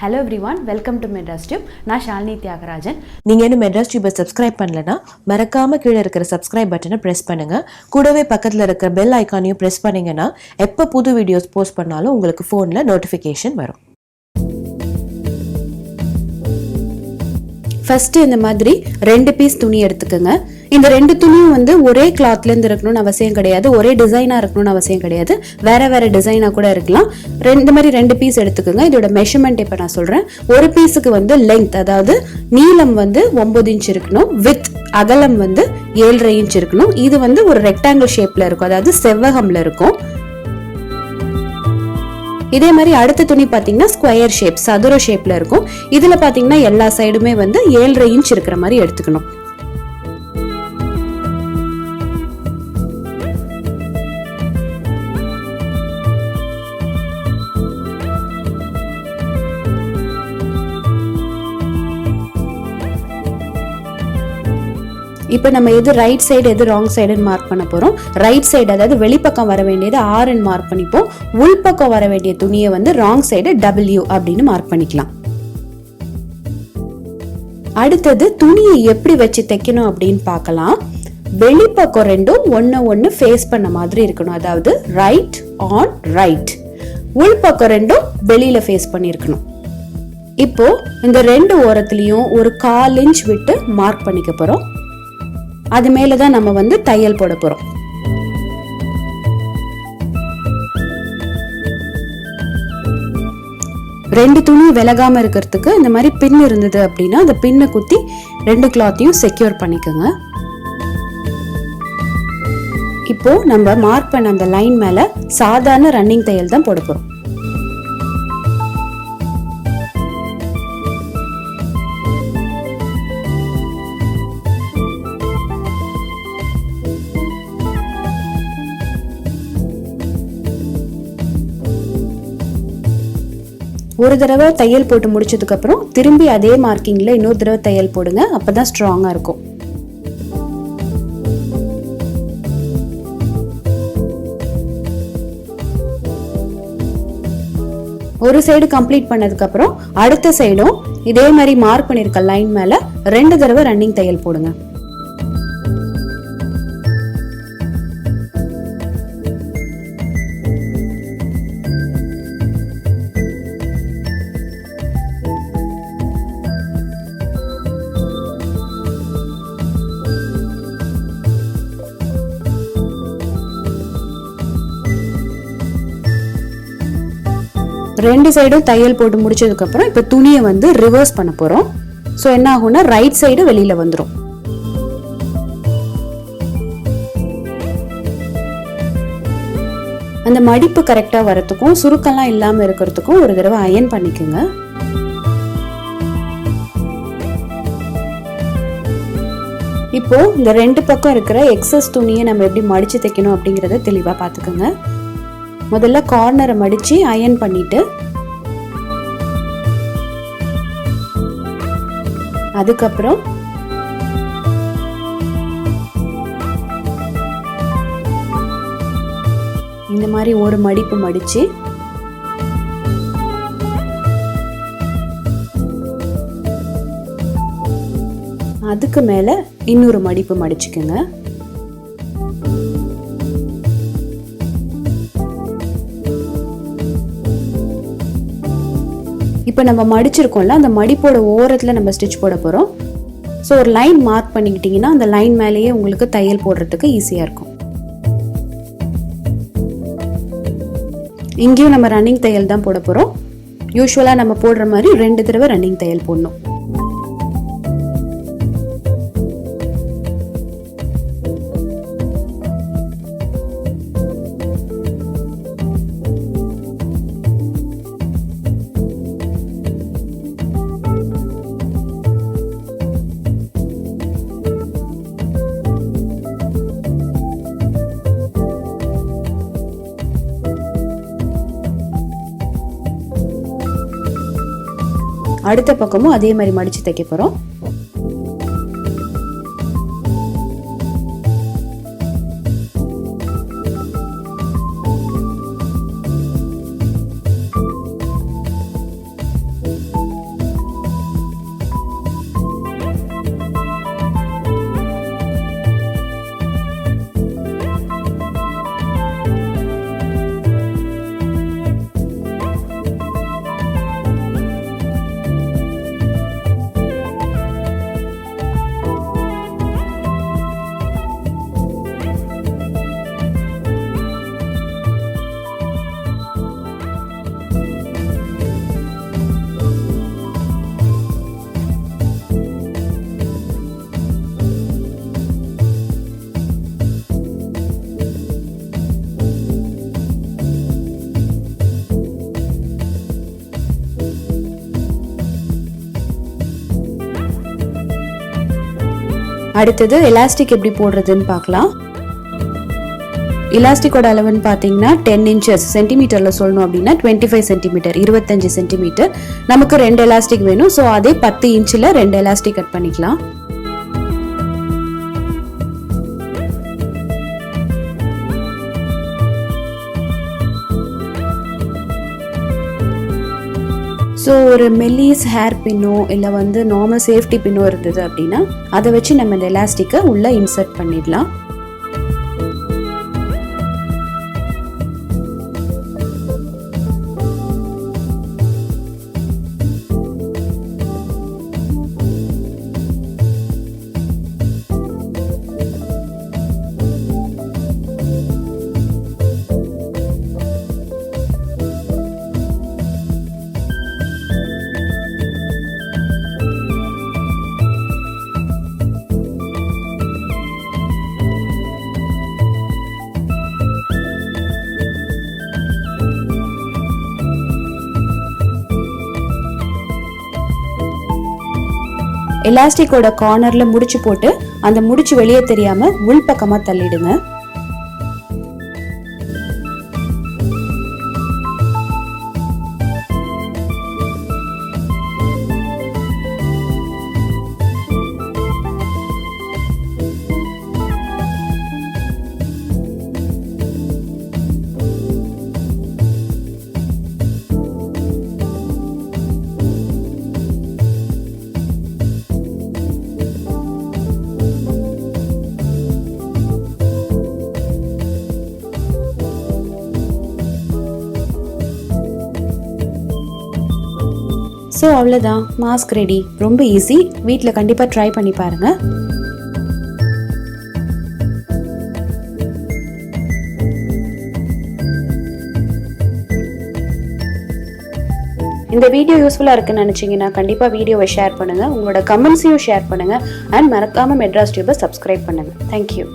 Hello everyone, welcome to Madras Tube. நான் ஷாலினி தியாகராஜன். நீங்க இன்னும் மெட்ராஸ் டியூபை சப்ஸ்கிரைப் பண்ணலனா மறக்காம கீழே இருக்கிற சப்ஸ்கிரைப் பட்டனை பிரஸ் பண்ணுங்க. கூடவே பக்கத்துல இருக்கிற பெல் ஐகானையும் பிரஸ் பண்ணீங்கன்னா எப்ப புது வீடியோஸ் போஸ்ட் பண்ணாலும் உங்களுக்கு போன்ல நோட்டிபிகேஷன் வரும். ஃபர்ஸ்ட் இந்த மாதிரி 2 பீஸ் துணி எடுத்துக்கோங்க. இந்த 2 துணியும் ஒரே கிளாத்ல இருந்து இருக்கணும்னு அவசியம் கிடையாது, ஒரே டிசைனா இருக்கணும்னு அவசியம் கிடையாது, வேற வேற டிசைனா கூட இருக்கலாம். இந்த மாதிரி 2 பீஸ் எடுத்துக்கோங்க. இதோட மெஷர்மெண்ட் இப்ப நான் சொல்றேன். ஒரு பீஸுக்கு லென்த், அதாவது நீளம் 9 இன்ச் இருக்கணும், வித் அகலம் 7.5 இன்ச் இருக்கணும். இது ஒரு ரெக்டாங்கிள் ஷேப்ல இருக்கும், அதாவது செவ்வகம்ல இருக்கும். இதே மாதிரி அடுத்த துணி பாத்தீங்கன்னா ஸ்கொயர் ஷேப், சதுர ஷேப்ல இருக்கும். இதுல பாத்தீங்கன்னா எல்லா சைடுமே 7.5 இன்ச் இருக்கிற மாதிரி எடுத்துக்கணும். இப்போ நம்ம எது ரைட் சைடு எது ராங் சைடுன்னு மார்க் பண்ண போறோம். ரைட் சைடு அதாவது வெளிப்பக்கம் வர வேண்டியது ஆர்ன்னு மார்க் பண்ணிப்போம். உள்பக்கம் வர வேண்டிய துணியை ராங் சைடு W அப்படின்னு மார்க் பண்ணிக்கலாம். அடுத்தது துணியை எப்படி வச்சு தைக்கணும் அப்படின்னு பார்க்கலாம். வெளிப்பக்கம் ரெண்டும் ஒன்னு ஃபேஸ் பண்ண மாதிரி இருக்கணும், அதாவது ரைட் ஆன் ரைட். உள்பக்கம் ரெண்டும் வெளியில ஃபேஸ் பண்ணி இருக்கணும். இப்போ இந்த 2 ஓரத்துலயும் ஒரு 1/4 இன்ச் விட்டு மார்க் பண்ணிக்க போறோம். அது மேலதான் நம்ம தையல் போட போறோம். ரெண்டு துணி விலகாம இருக்கிறதுக்கு இந்த மாதிரி பின் இருந்தது அப்படின்னா அந்த பின்னை குத்தி 2 கிளாத்தையும் செக்யூர் பண்ணிக்கோங்க. இப்போ நம்ம மார்க் பண்ண அந்த லைன் மேல சாதாரண ரன்னிங் தையல் தான் போட போறோம். ஒரு தடவை தையல் போட்டு முடிச்சதுக்கு அப்புறம் திரும்பி அதே மார்க்கிங்ல இன்னொரு தடவை தையல் போடுங்க, அப்பதான் ஸ்ட்ராங்கா இருக்கும். ஒரு சைடு கம்ப்ளீட் பண்ணதுக்கு அப்புறம் அடுத்த சைடும் இதே மாதிரி மார்க் பண்ணிருக்க லைன் மேல 2 தடவை ரன்னிங் தையல் போடுங்க. ரெண்டு சைடும் தையல் போட்டு முடிச்சதுக்கு அப்புறம் இப்ப துணியை ரிவர்ஸ் பண்ண போறோம். சோ என்ன ஆகும்னா ரைட் சைடு வெளியில வந்துரும். அந்த மடிப்பு கரெக்டா வரதுக்கும் சுருக்கெல்லாம் இல்லாம இருக்கிறதுக்கும் ஒரு தடவை அயன் பண்ணிக்கோங்க. இப்போ இந்த 2 பக்கம் இருக்கிற எக்ஸஸ் துணியை நம்ம எப்படி மடிச்சு தைக்கணும் அப்படிங்கறத தெளிவா பாத்துக்கோங்க. முதல்ல கார்னரை மடிச்சு அயன் பண்ணிட்டு அதுக்கப்புறம் இந்த மாதிரி ஒரு மடிப்பு மடிச்சு அதுக்கு மேல இன்னொரு மடிப்பு மடிச்சுக்கோங்க. இப்போ நம்ம மடிச்சிருக்கோம்ல, அந்த மடிப்போட ஓரத்துல நம்ம ஸ்டிச் போட போறோம். ஸோ ஒரு லைன் மார்க் பண்ணிக்கிட்டீங்கன்னா அந்த லைன் மேலேயே உங்களுக்கு தையல் போடுறதுக்கு ஈஸியா இருக்கும். இங்கேயும் நம்ம ரன்னிங் தையல் தான் போட போறோம். யூஸ்வலா நம்ம போடுற மாதிரி 2 தடவை ரன்னிங் தையல் போடணும். அடுத்த பக்கமும் அதே மாதிரி மடிச்சு தைக்க போறோம். அடுத்தது எலாஸ்டிக் எப்படி போடுறதுன்னு பார்க்கலாம். எலாஸ்டிக்கோட அளவுன்னு பார்த்தீங்கன்னா 10 inches, சென்டிமீட்டரில் சொல்லணும் அப்படின்னா 25 சென்டிமீட்டர், 25 சென்டிமீட்டர். நமக்கு 2 எலாஸ்டிக் வேணும். ஸோ அதே 10 inchல 2 எலாஸ்டிக் கட் பண்ணிக்கலாம். ஸோ ஒரு மெல்லிஸ் ஹேர் பின்னோ இல்லை வந்து நார்மல் சேஃப்டி பின்னோ இருந்தது அப்படின்னா அதை வச்சு நம்ம இந்த எலாஸ்டிக்கை உள்ளே இன்சர்ட் பண்ணிடலாம். எலாஸ்டிக்கோட கார்னர்ல முடிச்சு போட்டு அந்த முடிச்சு வெளியே தெரியாம உள் பக்கமா தள்ளிடுங்க. ஸோ அவ்வளோதான், மாஸ்க் ரெடி. ரொம்ப ஈஸி, வீட்டில் கண்டிப்பாக ட்ரை பண்ணி பாருங்கள். இந்த வீடியோ யூஸ்ஃபுல்லாக இருக்குன்னு நினச்சிங்கன்னா கண்டிப்பாக வீடியோவை ஷேர் பண்ணுங்கள், உங்களோட கமெண்ட்ஸையும் ஷேர் பண்ணுங்கள், அண்ட் மறக்காமல் மெட்ராஸ் டியூபை சப்ஸ்கிரைப் பண்ணுங்கள். தேங்க்யூ.